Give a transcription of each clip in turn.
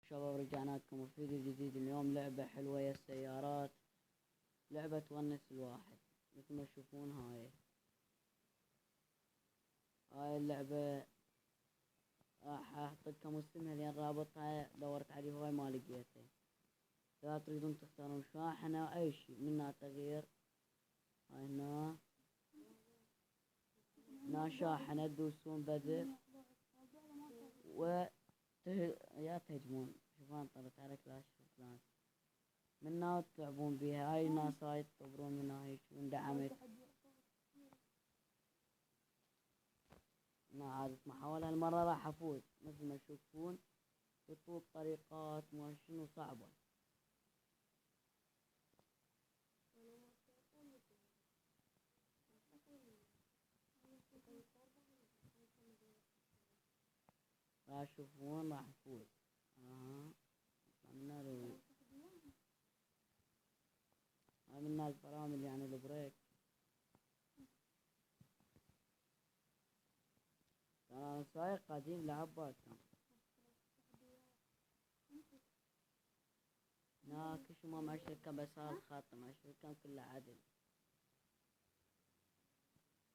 شباب رجعنا لكم بفيديو جديد. اليوم لعبة حلوة يا السيارات، لعبة تونس الواحد. مثل ما تشوفون هاي اللعبة راح احط لكم اسمها لين رابطها دورت عليه هواي ما لقيته. اذا تريدون تختارون شاحنة او اي شي منها تغيير، هاي هنا شاحنة تدوسون بدء يا تهجمون. شوفان طلعت على كلاش كلاش منا تلعبون بيها. هاي الناس هاي تطورون منها هيك واندعمت. أنا عادة محاولة هالمرة راح أفوز مثل ما تشوفون بطول طريقات ما شنو صعبة. راح تشوفون راح أفوز. عملنا له عملنا الفرامل يعني البريك. أنا سايق قديم لعبات كان هناك شو ما مع شركة بس هذا الخط مع شركة كله عدل.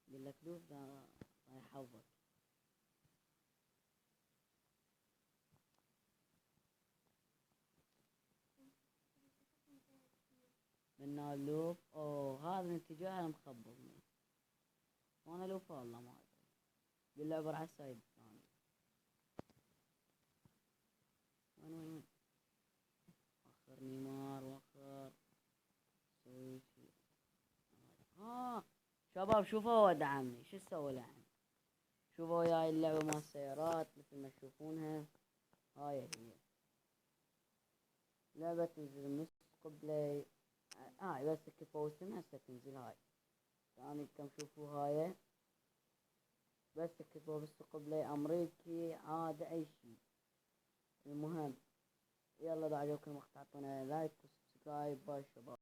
يقول دوس ده يحفظك من اللوف. هذا الاتجاه المخبطني وانا لوف والله ما ادري. باللعبة راح السايد الثاني. وين وخر نيمار وخر سوي شي. شباب شوفوا هو دعمني شو سوى لعن. شوفوا هاي اللعبة مال السيارات مثل ما تشوفونها. هاي هي لعبة تنزل نص بلاي. هاي بس كيف اسمها هسه تنزل. هاي ثاني كم شوفوا هاي بس كيف بس بلاي امريكي عاد اي شي. المهم يلا اذا عجبكم المقطع اعطونا لايك وسبسكرايب. باي شباب.